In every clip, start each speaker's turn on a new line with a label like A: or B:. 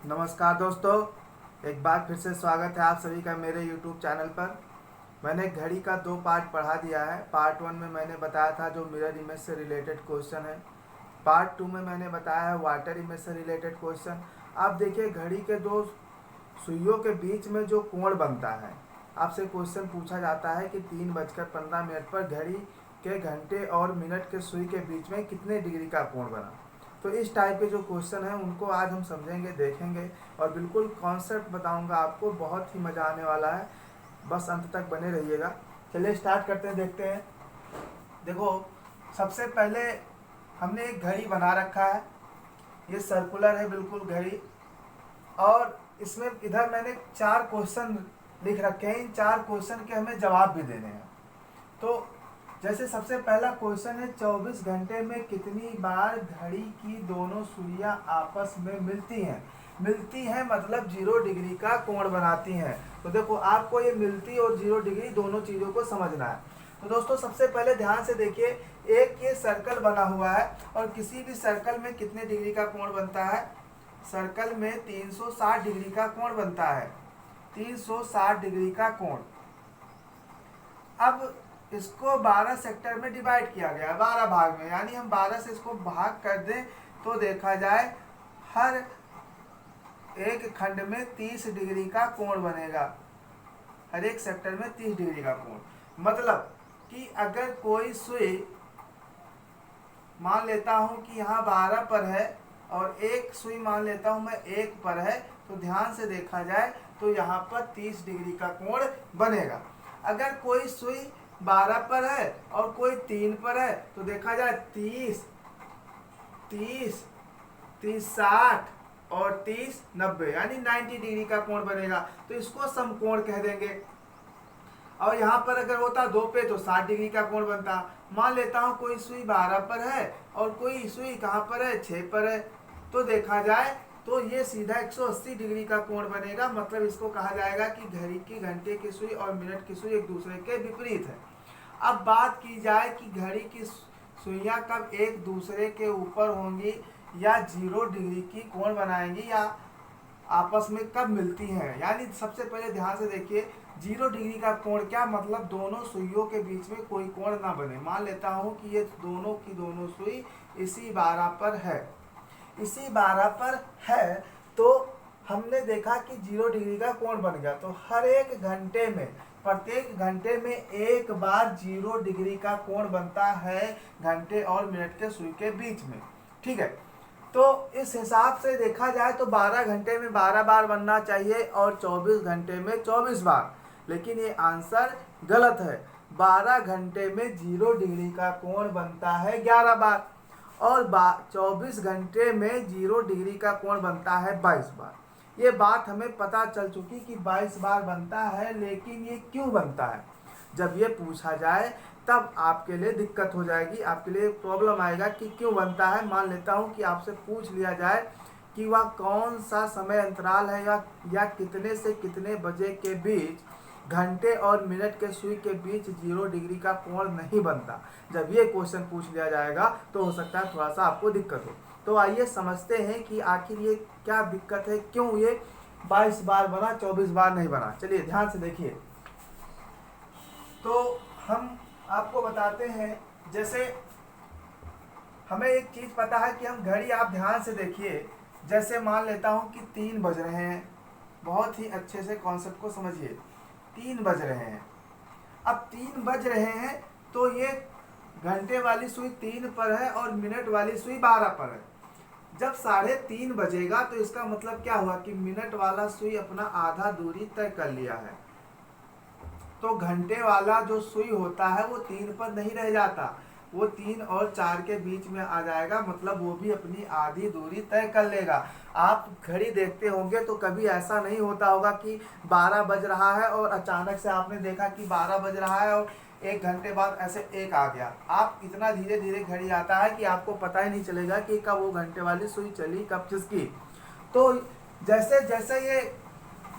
A: नमस्कार दोस्तों, एक बार फिर से स्वागत है आप सभी का मेरे YouTube चैनल पर। मैंने घड़ी का 2 पार्ट पढ़ा दिया है। पार्ट 1 में मैंने बताया था जो मिरर इमेज से रिलेटेड क्वेश्चन है। पार्ट 2 में मैंने बताया है वाटर इमेज से रिलेटेड क्वेश्चन। आप देखिए, घड़ी के दो सुइयों के बीच में जो कोण बनता है, आपसे क्वेश्चन पूछा जाता है कि 3:15 पर घड़ी के घंटे और मिनट के सुई के बीच में कितने डिग्री का कोण बना। तो इस टाइप के जो क्वेश्चन हैं उनको आज हम समझेंगे, देखेंगे और बिल्कुल कॉन्सेप्ट बताऊंगा आपको। बहुत ही मज़ा आने वाला है, बस अंत तक बने रहिएगा। चलिए स्टार्ट करते हैं, देखते हैं। देखो, सबसे पहले हमने एक घड़ी बना रखा है। ये सर्कुलर है बिल्कुल घड़ी, और इसमें इधर मैंने 4 क्वेश्चन लिख रखे हैं। इन 4 क्वेश्चन के हमें जवाब भी देने हैं। तो जैसे सबसे पहला क्वेश्चन है, 24 घंटे में कितनी बार घड़ी की दोनों सुइयां आपस में मिलती हैं। मिलती हैं मतलब 0 डिग्री का कोण बनाती हैं। तो देखो, आपको ये मिलती और 0 डिग्री दोनों चीज़ों को समझना है। तो दोस्तों, सबसे पहले ध्यान से देखिए, एक ये सर्कल बना हुआ है और किसी भी सर्कल में कितने डिग्री का कोण बनता है। सर्कल में 360 डिग्री का कोण बनता है। 360 डिग्री का कोण। अब इसको 12 सेक्टर में डिवाइड किया गया, 12 भाग में, यानी हम 12 से इसको भाग कर दें तो देखा जाए हर एक खंड में 30 डिग्री का कोण बनेगा। हर एक सेक्टर में 30 डिग्री का कोण, मतलब कि अगर कोई सुई, मान लेता हूं कि यहाँ 12 पर है और एक सुई मान लेता हूं मैं 1 पर है, तो ध्यान से देखा जाए तो यहाँ पर 30 डिग्री का कोण बनेगा। अगर कोई सुई 12 पर है और कोई 3 पर है, तो देखा जाए 30, 30, 30, 60 और 30, 90, यानी 90 डिग्री का कोण बनेगा। तो इसको समकोण कह देंगे। और यहाँ पर अगर होता 2 पे तो 60 डिग्री का कोण बनता। मान लेता हूँ कोई सुई 12 पर है और कोई सुई कहाँ पर है, 6 पर है, तो देखा जाए तो ये सीधा 180 डिग्री का कोण बनेगा। मतलब इसको कहा जाएगा कि घड़ी की घंटे की सुई और मिनट की सुई एक दूसरे के विपरीत है। अब बात की जाए कि घड़ी की सुइयां कब एक दूसरे के ऊपर होंगी या 0 डिग्री की कोण बनाएंगी या आपस में कब मिलती हैं। यानी सबसे पहले ध्यान से देखिए, 0 डिग्री का कोण क्या मतलब, दोनों सुइयों के बीच में कोई कोण ना बने। मान लेता हूं कि ये दोनों की दोनों सुई इसी 12 पर है, इसी 12 पर है, तो हमने देखा कि 0 डिग्री का कोण बन गया। तो हर एक घंटे में, प्रत्येक घंटे में एक बार 0 डिग्री का कोण बनता है घंटे और मिनट के सुई के बीच में। ठीक है, तो इस हिसाब से देखा जाए तो 12 घंटे में 12 बार बनना चाहिए और 24 घंटे में 24 बार। लेकिन ये आंसर गलत है। 12 घंटे में 0 डिग्री का कोण बनता है 11 बार और 24 घंटे में 0 डिग्री का कोण बनता है 22 बार। ये बात हमें पता चल चुकी कि 22 बार बनता है, लेकिन ये क्यों बनता है, जब ये पूछा जाए तब आपके लिए दिक्कत हो जाएगी, आपके लिए प्रॉब्लम आएगा कि क्यों बनता है। मान लेता हूँ कि आपसे पूछ लिया जाए कि वह कौन सा समय अंतराल है या कितने से कितने बजे के बीच घंटे और मिनट के सुई के बीच 0 डिग्री का कोण नहीं बनता। जब ये क्वेश्चन पूछ लिया जाएगा तो हो सकता है थोड़ा सा आपको दिक्कत हो। तो आइए समझते हैं कि आखिर ये क्या दिक्कत है, क्यों ये 22 बार बना, 24 बार नहीं बना। चलिए ध्यान से देखिए। तो हम आपको बताते हैं, जैसे हमें एक चीज पता है कि हम घड़ी, आप ध्यान से देखिए, जैसे मान लेता हूं कि 3 बज रहे हैं। बहुत ही अच्छे से कॉन्सेप्ट को समझिए, 3 बज रहे हैं। अब 3 बज रहे हैं तो ये घंटे वाली सुई 3 पर है और मिनट वाली सुई 12 पर है। जब 3:30 बजेगा तो इसका मतलब क्या हुआ कि मिनट वाला सुई अपना आधा दूरी तय कर लिया है। तो घंटे वाला जो सुई होता है वो 3 पर नहीं रह जाता, वो 3 और 4 के बीच में आ जाएगा। मतलब वो भी अपनी आधी दूरी तय कर लेगा। आप घड़ी देखते होंगे तो कभी ऐसा नहीं होता होगा कि 12 बज रहा है और अचानक से आपने देखा कि 12 बज रहा है और 1 घंटे बाद ऐसे 1 आ गया। आप इतना धीरे धीरे घड़ी आता है कि आपको पता ही नहीं चलेगा कि कब वो घंटे वाली सुई चली, कब खिसकी। तो जैसे जैसे ये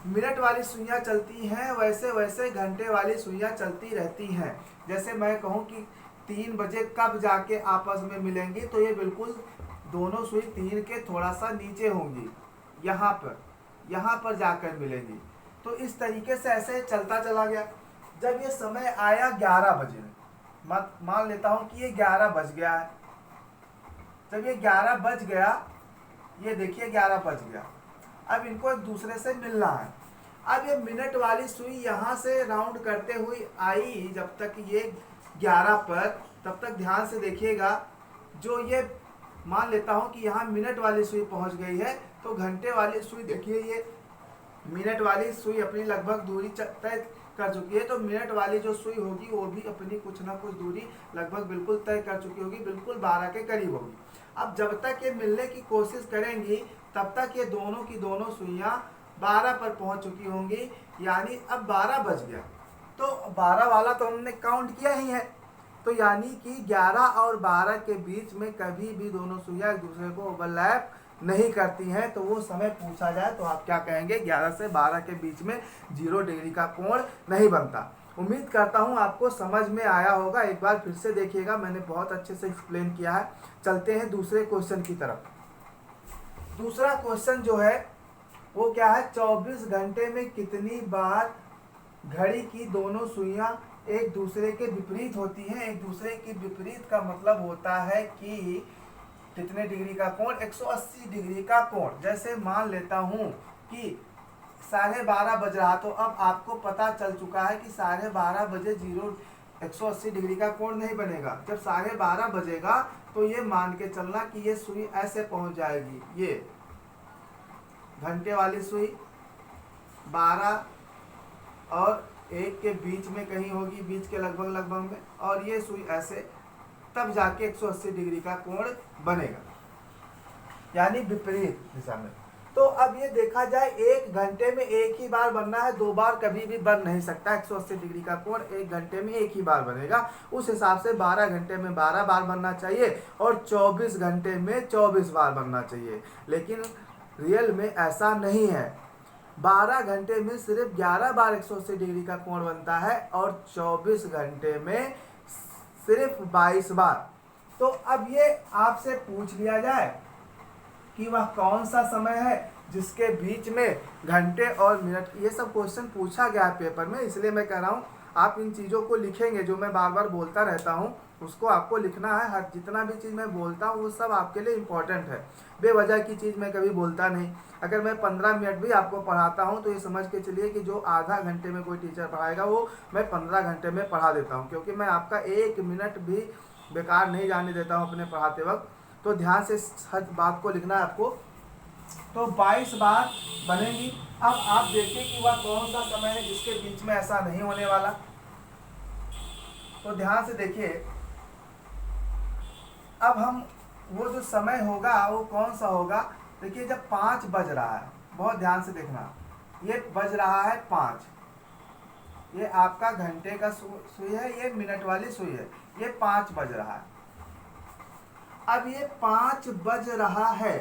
A: मिनट वाली सुइयां चलती हैं वैसे वैसे घंटे वाली सुइयां चलती रहती हैं। जैसे मैं कहूँ कि 3 बजे कब जाके आपस में मिलेंगी, तो ये बिल्कुल दोनों सुई 3 के थोड़ा सा नीचे होंगी। यहाँ पर जाकर मिलेंगी। तो इस तरीके से ऐसे चलता चला गया। जब ये समय आया 11 बजे, मान लेता हूँ कि ये 11 बज गया है। जब ये 11 बज गया, ये देखिए 11 बज गया, अब इनको एक दूसरे से मिलना है। अब ये मिनट वाली सुई यहाँ से राउंड करते हुए आई जब तक ये 11 पर, तब तक ध्यान से देखिएगा। जो ये मान लेता हूँ कि यहाँ मिनट वाली सुई पहुँच गई है, तो घंटे वाली सुई देखिए, ये मिनट वाली सुई अपनी लगभग दूरी तय कर चुकी है। तो मिनट वाली जो सुई होगी वो भी अपनी कुछ ना कुछ दूरी लगभग बिल्कुल तय कर चुकी होगी, बिल्कुल 12 के करीब होगी। अब जब तक ये मिलने की कोशिश करेंगी तब तक ये दोनों की दोनों सुइयां 12 पर पहुंच चुकी होंगी। यानी अब 12 बज गया, तो 12 वाला तो हमने काउंट किया ही है। तो यानी कि 11 और 12 के बीच में कभी भी दोनों सुइयां एक दूसरे को ओवरलैप नहीं करती हैं। तो वो समय पूछा जाए तो आप क्या कहेंगे, 11 से 12 के बीच में 0 डिग्री का कोण नहीं बनता। उम्मीद करता हूँ आपको समझ में आया होगा। एक बार फिर से देखिएगा, मैंने बहुत अच्छे से एक्सप्लेन किया है। चलते हैं दूसरे क्वेश्चन की तरफ। दूसरा क्वेश्चन जो है वो क्या है, 24 घंटे में कितनी बार घड़ी की दोनों सुइयां एक दूसरे के विपरीत होती हैं। एक दूसरे के विपरीत का मतलब होता है कि कितने डिग्री का कोण, 180 डिग्री का कोण। जैसे मान लेता हूं कि 12:30 बज रहा, तो अब आपको पता चल चुका है कि 12:30 बजे 180 डिग्री का कोण नहीं बनेगा। जब 12:30 बजेगा तो ये मान के चलना कि ये सुई ऐसे पहुंच जाएगी। ये घंटे वाली सुई 12 और 1 के बीच में कहीं होगी, बीच के लगभग में, और ये सुई ऐसे, तब जाके 180 डिग्री का कोण बनेगा, यानी विपरीत दिशा में। तो अब ये देखा जाए, 1 घंटे में एक ही बार बनना है, 2 बार कभी भी बन नहीं सकता। 180 डिग्री का कोण 1 घंटे में एक ही बार बनेगा। उस हिसाब से 12 घंटे में 12 बार बनना चाहिए और 24 घंटे में 24 बार बनना चाहिए। लेकिन रियल में ऐसा नहीं है। 12 घंटे में सिर्फ 11 बार 180 डिग्री का कोण बनता है और 24 घंटे में सिर्फ 22 बार। तो अब ये आपसे पूछ लिया जाए कि वह कौन सा समय है जिसके बीच में घंटे और मिनट, ये सब क्वेश्चन पूछा गया है पेपर में, इसलिए मैं कह रहा हूँ आप इन चीज़ों को लिखेंगे। जो मैं बार बार बोलता रहता हूँ उसको आपको लिखना है। हर जितना भी चीज़ मैं बोलता हूँ वो सब आपके लिए इम्पोर्टेंट है। बेवजह की चीज़ मैं कभी बोलता नहीं। अगर मैं 15 मिनट भी आपको पढ़ाता हूँ तो ये समझ के चलिए कि जो आधा घंटे में कोई टीचर पढ़ाएगा वो मैं 15 घंटे में पढ़ा देता हूँ, क्योंकि मैं आपका 1 मिनट भी बेकार नहीं जाने देता हूँ अपने पढ़ाते वक्त। तो ध्यान से हर बात को लिखना है आपको। तो 22 बार बनेगी। अब आप देखिए कि वह कौन सा समय है जिसके बीच में ऐसा नहीं होने वाला। तो ध्यान से देखिए, अब हम वो जो समय होगा वो कौन सा होगा। देखिए जब 5 बज रहा है, बहुत ध्यान से देखना, ये बज रहा है 5, ये आपका घंटे का सुई है, ये मिनट वाली सुई है, ये 5 बज रहा है। अब ये 5 बज रहा है।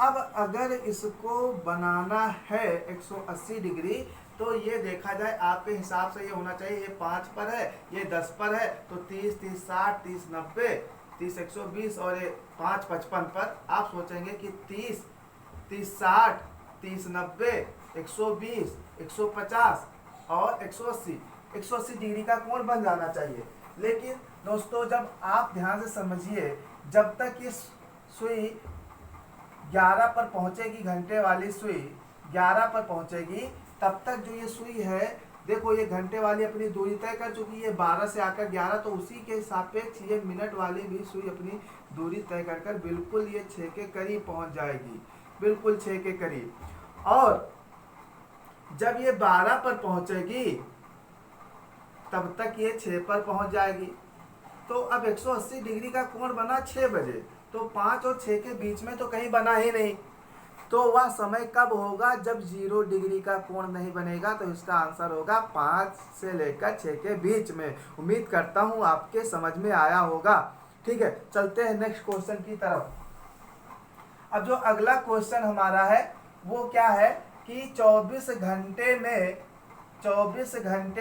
A: अब अगर इसको बनाना है 180 डिग्री, तो ये देखा जाए आपके हिसाब से ये होना चाहिए, ये 5 पर है, ये 10 पर है, तो 30, 30, 60, 30, 90, 30, 120 और ये 5, 55 पर। आप सोचेंगे कि 30, 30, 60, 30, 90, 120, 150 और 180, 180 डिग्री का कोण बन जाना चाहिए। लेकिन दोस्तों जब आप ध्यान से समझिए, जब तक ये सुई 11 पर पहुंचेगी, घंटे वाली सुई 11 पर पहुंचेगी, तब तक जो ये सुई है, देखो ये घंटे वाली अपनी दूरी तय कर चुकी है 12 से आकर 11, तो उसी के सापेक्ष ये मिनट वाली भी सुई अपनी दूरी तय कर बिल्कुल ये 6 के करीब पहुंच जाएगी, बिल्कुल 6 के करीब। और जब ये 12 पर पहुंचेगी तब तक ये 6 पर पहुंच जाएगी। तो अब 180 डिग्री का कोण बना 6 बजे, तो 5 और 6 के बीच में तो कहीं बना ही नहीं। तो वह समय कब होगा जब 0 डिग्री का कोण नहीं बनेगा। तो इसका आंसर होगा 5 से लेकर 6 के बीच में। उम्मीद करता हूं आपके समझ में आया होगा। ठीक है, चलते हैं नेक्स्ट क्वेश्चन की तरफ। अब जो अगला क्वेश्चन हमारा है वो क्या है कि 24 घंटे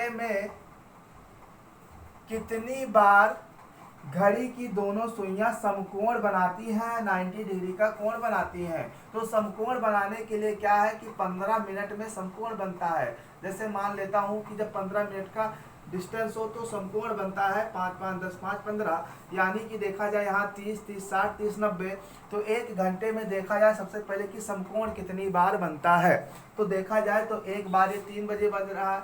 A: में कितनी बार घड़ी की दोनों सुइयां समकोण बनाती हैं, 90 डिग्री का कोण बनाती हैं। तो समकोण बनाने के लिए क्या है कि 15 मिनट में समकोण बनता है। जैसे मान लेता हूं कि जब 15 मिनट का डिस्टेंस हो तो समकोण बनता है 5 5 10 5 15, यानी कि देखा जाए यहाँ 30 30 60 30 90। तो एक घंटे में देखा जाए सबसे पहले कि समकोण कितनी बार बनता है। तो देखा जाए तो एक बार ये 3 बजे बन रहा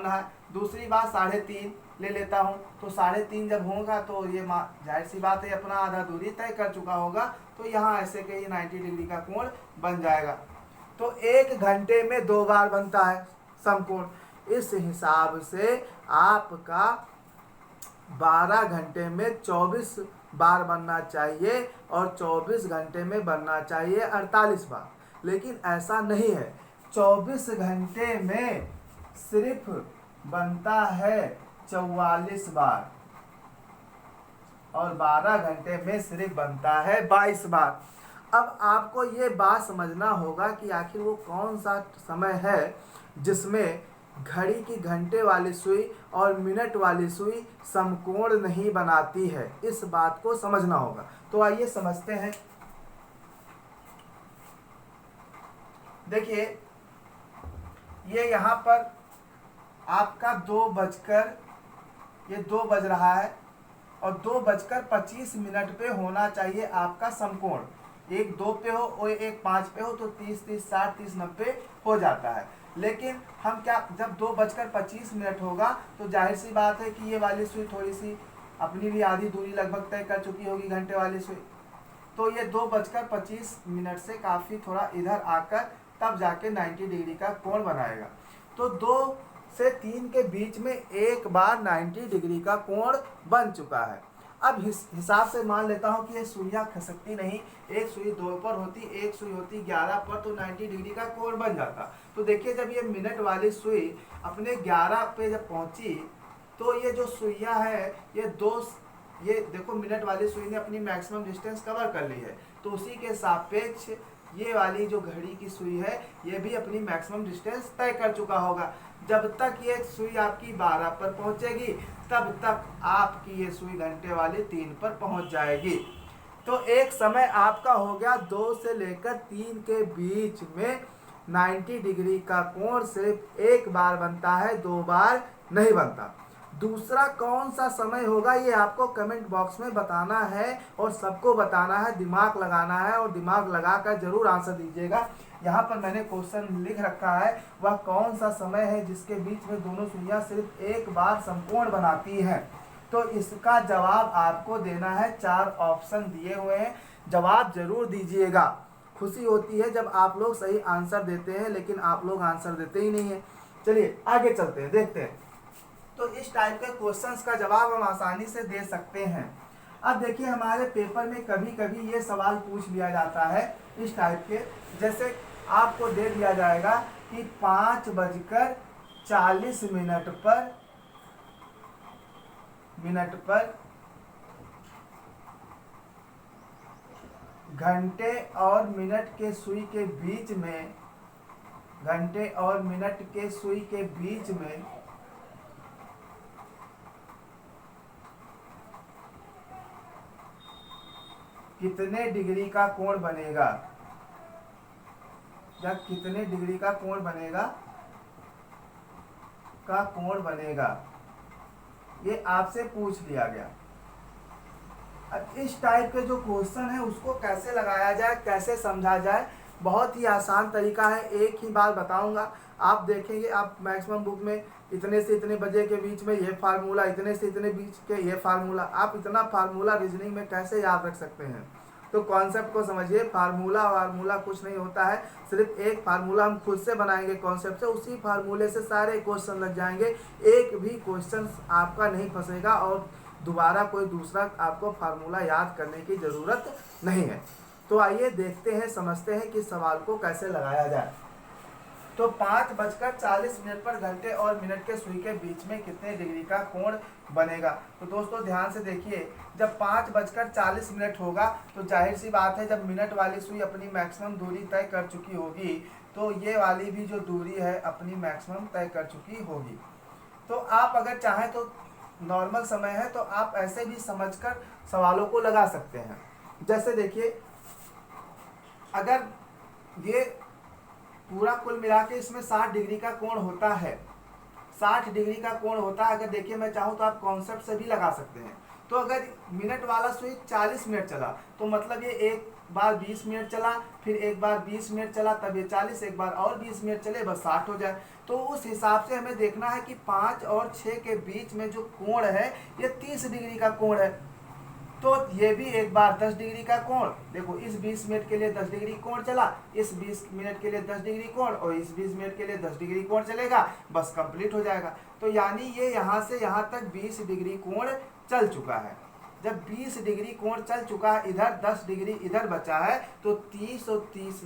A: है, दूसरी बार 3:30 ले लेता हूँ। तो 3:30 जब होगा तो ये जाहिर सी बात है अपना आधा दूरी तय कर चुका होगा। तो यहाँ ऐसे कहीं 90 डिग्री का कोण बन जाएगा। तो एक घंटे में 2 बार बनता है समकोण। इस हिसाब से आपका 12 घंटे में 24 बार बनना चाहिए और 24 घंटे में बनना चाहिए 48 बार। लेकिन ऐसा नहीं है, 24 घंटे में सिर्फ बनता है 44 बार और 12 घंटे में सिर्फ बनता है 22 बार। अब आपको ये बात समझना होगा कि आखिर वो कौन सा समय है जिसमें घड़ी की घंटे वाली सुई और मिनट वाली सुई समकोण नहीं बनाती है। इस बात को समझना होगा। तो आइए समझते हैं। देखिए ये यहाँ पर आपका 2 बज रहा है और 2:25 पे होना चाहिए आपका समकोण। एक 2 पे हो और एक 5 पे हो तो 30 30 60 30 90 हो जाता है। लेकिन हम क्या, जब 2:25 होगा तो जाहिर सी बात है कि ये वाली सुई थोड़ी सी अपनी भी आधी दूरी लगभग तय कर चुकी होगी घंटे वाली सुई। तो ये 2:25 से काफ़ी थोड़ा इधर आकर तब जाके 90 डिग्री का कोण बनाएगा। तो 2 से 3 के बीच में एक बार 90 डिग्री का कोण बन चुका है। अब हिसाब से मान लेता हूं कि ये सुइयां खसकती नहीं, एक सुई 2 पर होती, एक सुई होती 11 पर, तो 90 डिग्री का कोण बन जाता। तो देखिए जब ये मिनट वाली सुई अपने 11 पे जब पहुंची तो ये जो सुइयां है ये देखो मिनट वाली सुई ने अपनी मैक्सिमम डिस्टेंस कवर कर ली है। तो उसी के सापेक्ष ये वाली जो घड़ी की सुई है ये भी अपनी मैक्सिमम डिस्टेंस तय कर चुका होगा। जब तक ये सुई आपकी 12 पर पहुंचेगी तब तक आपकी ये सुई घंटे वाली 3 पर पहुंच जाएगी। तो एक समय आपका हो गया 2 से लेकर 3 के बीच में 90 डिग्री का कोण सिर्फ एक बार बनता है, 2 बार नहीं बनता। दूसरा कौन सा समय होगा ये आपको कमेंट बॉक्स में बताना है और सबको बताना है, दिमाग लगाना है और दिमाग लगाकर जरूर आंसर दीजिएगा। यहाँ पर मैंने क्वेश्चन लिख रखा है, वह कौन सा समय है जिसके बीच में दोनों सुइयां सिर्फ एक बार समकोण बनाती हैं। तो इसका जवाब आपको देना है, 4 ऑप्शन दिए हुए हैं, जवाब जरूर दीजिएगा। खुशी होती है जब आप लोग सही आंसर देते हैं, लेकिन आप लोग आंसर देते ही नहीं हैं। चलिए आगे चलते हैं, देखते हैं। तो इस टाइप के क्वेश्चंस का जवाब हम आसानी से दे सकते हैं। अब देखिए हमारे पेपर में कभी कभी ये सवाल पूछ लिया जाता है इस टाइप के, जैसे आपको दे दिया जाएगा कि 5:40 पर घंटे और मिनट के सुई के बीच में, घंटे और मिनट के सुई के बीच में कितने डिग्री का कोण बनेगा, या कितने डिग्री का कोण बनेगा, ये आपसे पूछ लिया गया। अब इस टाइप के जो क्वेश्चन है उसको कैसे लगाया जाए, कैसे समझा जाए, बहुत ही आसान तरीका है। एक ही बार बताऊंगा, आप देखेंगे, आप मैक्सिमम बुक में इतने से इतने बजे के बीच में ये फार्मूला, इतने से इतने बीच के ये फार्मूला, आप इतना फार्मूला रीजनिंग में कैसे याद रख सकते हैं। तो कॉन्सेप्ट को समझिए, फार्मूला कुछ नहीं होता है, सिर्फ एक फार्मूला हम खुद से बनाएंगे कॉन्सेप्ट से, उसी फार्मूले से सारे क्वेश्चन लग जाएंगे, एक भी क्वेश्चन आपका नहीं फंसेगा और दोबारा कोई दूसरा आपको फार्मूला याद करने की ज़रूरत नहीं है। तो आइए देखते हैं, समझते हैं कि सवाल को कैसे लगाया जाए। तो 5:40 पर घंटे और मिनट के सुई के बीच में कितने डिग्री का कोण बनेगा। तो दोस्तों ध्यान से देखिए, जब 5:40 होगा तो जाहिर सी बात है जब मिनट वाली सुई अपनी मैक्सिमम दूरी तय कर चुकी होगी तो ये वाली भी जो दूरी है अपनी मैक्सिमम तय कर चुकी होगी। तो आप अगर चाहें तो नॉर्मल समय है, तो आप ऐसे भी समझकर सवालों को लगा सकते हैं। जैसे देखिए, अगर ये पूरा कुल मिला के इसमें 60 डिग्री का कोण होता है, 60 डिग्री का कोण होता है। अगर देखिए मैं चाहूँ तो आप कॉन्सेप्ट से भी लगा सकते हैं। तो अगर मिनट वाला स्विच 40 मिनट चला, तो मतलब ये एक बार 20 मिनट चला, फिर एक बार 20 मिनट चला, तब ये 40, एक बार और 20 मिनट चले, बस 60 हो जाए। तो उस हिसाब से हमें देखना है कि 5 और 6 के बीच में जो कोण है ये 30 डिग्री का कोण है। तो ये भी एक बार 10 डिग्री का कोण, देखो इस 20 मिनट के लिए 10 डिग्री कोण चला, इस 20 मिनट के लिए 10 डिग्री कोण, और इस 20 मिनट के लिए 10 डिग्री कोण चलेगा, बस कंप्लीट हो जाएगा। तो यानी ये यहाँ से यहाँ तक 20 डिग्री कोण चल चुका है। जब 20 डिग्री कोण चल चुका है, इधर 10 डिग्री इधर बचा है, तो 30 और 30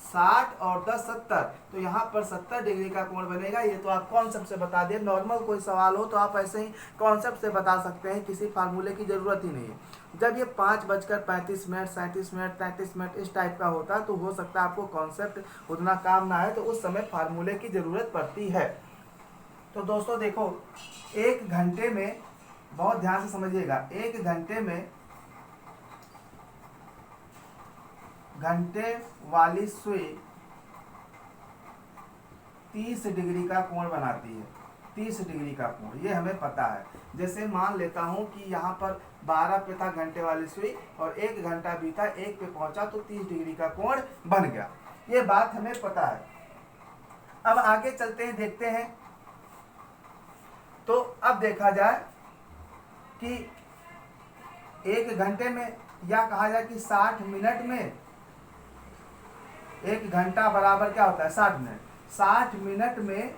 A: 60 और 10 70, तो यहाँ पर 70 डिग्री का कोण बनेगा। ये तो आप कॉन्सेप्ट से बता दिए। नॉर्मल कोई सवाल हो तो आप ऐसे ही कॉन्सेप्ट से बता सकते हैं, किसी फार्मूले की ज़रूरत ही नहीं है। जब ये 5:35 मिनट 37 मिनट 33 मिनट इस टाइप का होता है, तो हो सकता है आपको कॉन्सेप्ट उतना काम ना है, तो उस समय फार्मूले की ज़रूरत पड़ती है। तो दोस्तों देखो, 1 घंटे में, बहुत ध्यान से समझिएगा, 1 घंटे में घंटे वाली सुई 30 डिग्री का कोण बनाती है। 30 डिग्री का कोण ये हमें पता है। जैसे मान लेता हूं कि यहाँ पर 12 पे था घंटे वाली सुई, और 1 घंटा बीता, 1 पे पहुंचा, तो 30 डिग्री का कोण बन गया। ये बात हमें पता है। अब आगे चलते हैं, देखते हैं। तो अब देखा जाए कि 1 घंटे में, या कहा जाए कि 60 मिनट में, 1 घंटा बराबर क्या होता है 60 मिनट। 60 मिनट में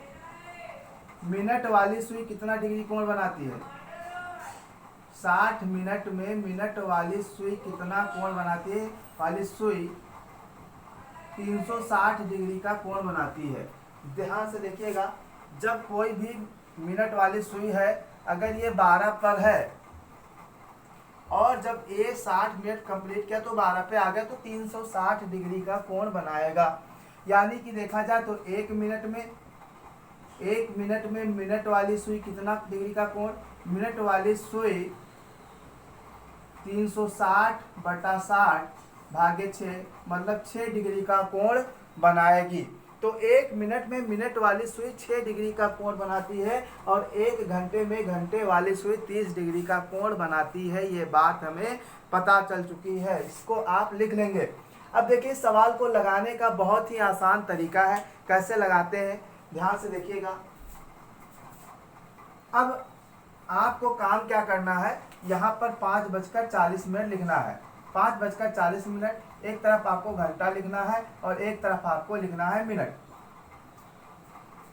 A: मिनट वाली सुई कितना डिग्री कोण बनाती है? 60 मिनट में मिनट वाली सुई कितना कोण बनाती है? वाली सुई 360 डिग्री का कोण बनाती है। ध्यान से देखिएगा, जब कोई भी मिनट वाली सुई है, अगर ये 12 पर है, और जब ये 60 मिनट कंप्लीट किया तो 12 पे आ गया, तो 360 डिग्री का कोण बनाएगा। यानी कि देखा जाए तो 1 मिनट में मिनट वाली सुई कितना डिग्री का कोण? मिनट वाली सुई 360/60 भागे 6, मतलब 6 डिग्री का कोण बनाएगी। तो 1 मिनट में मिनट वाली सुई 6 डिग्री का कोण बनाती है, और 1 घंटे में घंटे वाली सुई 30 डिग्री का कोण बनाती है। ये बात हमें पता चल चुकी है, इसको आप लिख लेंगे। अब देखिए, सवाल को लगाने का बहुत ही आसान तरीका है। कैसे लगाते हैं, ध्यान से देखिएगा। अब आपको काम क्या करना है, यहाँ पर 5:40 लिखना है। 5:40, एक तरफ आपको घंटा लिखना है और एक तरफ आपको लिखना है मिनट।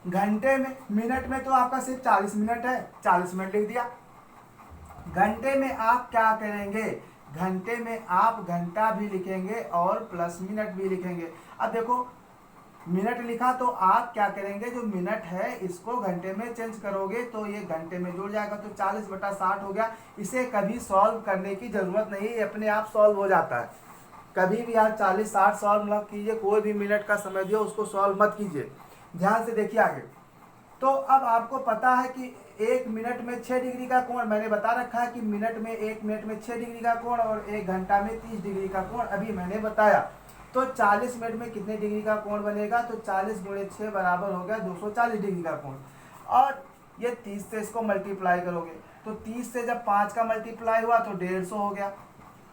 A: घंटे में, मिनट में तो आपका सिर्फ 40 मिनट है, 40 मिनट लिख दिया। घंटे में आप क्या करेंगे, घंटे में आप घंटा भी लिखेंगे और प्लस मिनट भी लिखेंगे। अब देखो, मिनट लिखा तो आप क्या करेंगे, जो मिनट है इसको घंटे में चेंज करोगे तो ये घंटे में जुड़ जाएगा, तो 40/60 हो गया। इसे कभी सॉल्व करने की जरूरत नहीं, ये अपने आप सॉल्व हो जाता है। कभी भी आप 40-60 सॉल्व मत कीजिए, कोई भी मिनट का समय दियो उसको सॉल्व मत कीजिए। ध्यान से देखिए आगे। तो अब आपको पता है कि 1 मिनट में 6 डिग्री का कोण, मैंने बता रखा है कि 1 मिनट में 6 डिग्री का कोण, और 1 घंटा में 30 डिग्री का कोण अभी मैंने बताया। तो 40 मिनट में कितने डिग्री का कोण बनेगा, तो 40 × 6 बराबर हो गया 240 डिग्री का कोण। और ये 30 से इसको मल्टीप्लाई करोगे, तो 30 से जब 5 का मल्टीप्लाई हुआ तो 150 हो गया,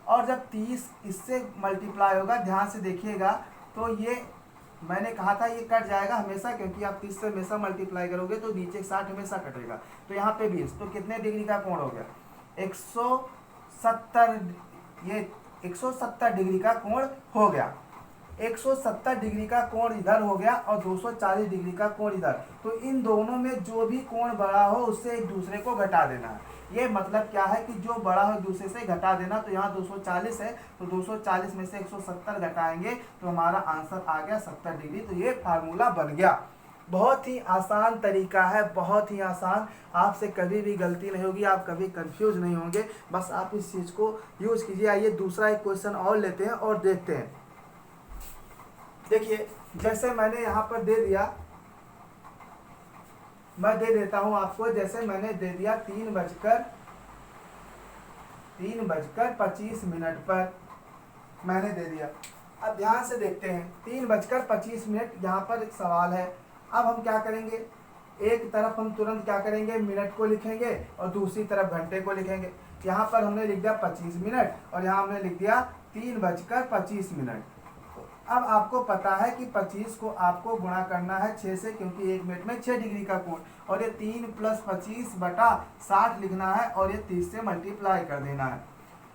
A: और जब 30 इससे मल्टीप्लाई होगा, ध्यान से देखिएगा, तो ये मैंने कहा था ये कट जाएगा हमेशा, क्योंकि आप 30 से हमेशा मल्टीप्लाई करोगे तो नीचे 60 हमेशा कटेगा। तो यहाँ पे 20, तो कितने डिग्री का कोण हो गया 170, ये 170 डिग्री का कोण हो गया। 170 डिग्री का कोण इधर हो गया और 240 डिग्री का कोण इधर। तो इन दोनों में जो भी कोण बड़ा हो उससे एक दूसरे को घटा देना है। ये मतलब क्या है कि जो बड़ा हो दूसरे से घटा देना। तो यहाँ 240 है, तो 240 में से 170 घटाएंगे तो हमारा आंसर आ गया 70 डिग्री। तो ये फार्मूला बन गया। बहुत ही आसान तरीका है, बहुत ही आसान। आपसे कभी भी गलती नहीं होगी, आप कभी कंफ्यूज नहीं होंगे। बस आप इस चीज़ को यूज कीजिए। आइए दूसरा एक क्वेश्चन और लेते हैं और देखते हैं। देखिए, जैसे मैंने यहाँ पर दे दिया मैं दे देता हूं आपको, जैसे मैंने दे दिया 3:25 पर मैंने दे दिया। अब ध्यान से देखते हैं, 3:25 यहाँ पर एक सवाल है। अब हम क्या करेंगे, एक तरफ हम तुरंत क्या करेंगे, मिनट को लिखेंगे और दूसरी तरफ घंटे को लिखेंगे। यहाँ पर हमने लिख दिया 25 मिनट और यहाँ हमने लिख दिया 3:25। तो अब आपको पता है कि 25 को आपको गुणा करना है 6 से, क्योंकि 1 मिनट में 6 डिग्री का कोण, और ये 3 + 25/60 लिखना है और ये 30 से मल्टीप्लाई कर देना है।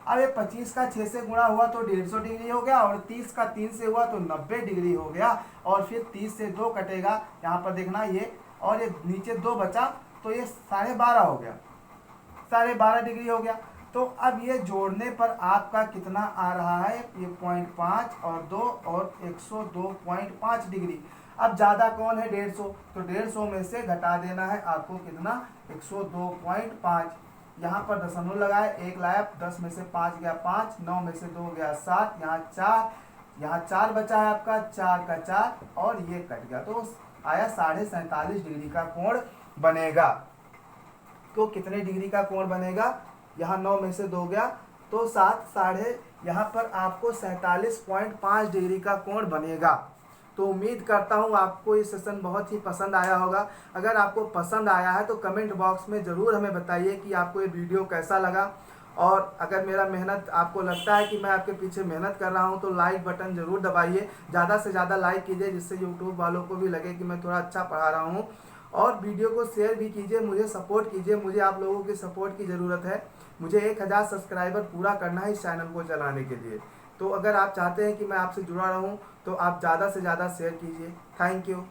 A: अब ये 25 का 6 से गुणा हुआ तो 150 डिग्री हो गया, और 30 का 3 से हुआ तो 90 डिग्री हो गया, और फिर 30 से 2 कटेगा, यहाँ पर देखना ये, और ये नीचे 2 बचा तो ये 12.5 हो गया, 12.5 डिग्री हो गया। तो अब ये जोड़ने पर आपका कितना आ रहा है, ये 0.5 और 2 और 102.5 डिग्री। अब ज़्यादा कौन है, 150, तो 150 में से घटा देना है आपको कितना, 102.5। यहाँ पर दशमलव लगाए, 1 लाया, 10 में से 5 गया 5, 9 में से 2 गया 7, यहाँ 4 बचा है आपका, 4 का 4 और ये कट गया, तो आया 47.5 डिग्री का कोण बनेगा। तो कितने डिग्री का कोण बनेगा, यहाँ 9 में से 2 गया तो 7, साढ़े, यहाँ पर आपको 47.5 डिग्री का कोण बनेगा। तो उम्मीद करता हूँ आपको ये सेशन बहुत ही पसंद आया होगा। अगर आपको पसंद आया है तो कमेंट बॉक्स में ज़रूर हमें बताइए कि आपको ये वीडियो कैसा लगा, और अगर मेरा मेहनत आपको लगता है कि मैं आपके पीछे मेहनत कर रहा हूँ तो लाइक बटन ज़रूर दबाइए, ज़्यादा से ज़्यादा लाइक कीजिए, जिससे यूट्यूब वालों को भी लगे कि मैं थोड़ा अच्छा पढ़ा रहा हूँ। और वीडियो को शेयर भी कीजिए, मुझे सपोर्ट कीजिए, मुझे आप लोगों की सपोर्ट की ज़रूरत है। मुझे 1000 सब्सक्राइबर पूरा करना है इस चैनल को चलाने के लिए। तो अगर आप चाहते हैं कि मैं आपसे जुड़ा रहूं तो आप ज़्यादा से ज़्यादा शेयर कीजिए। Thank you.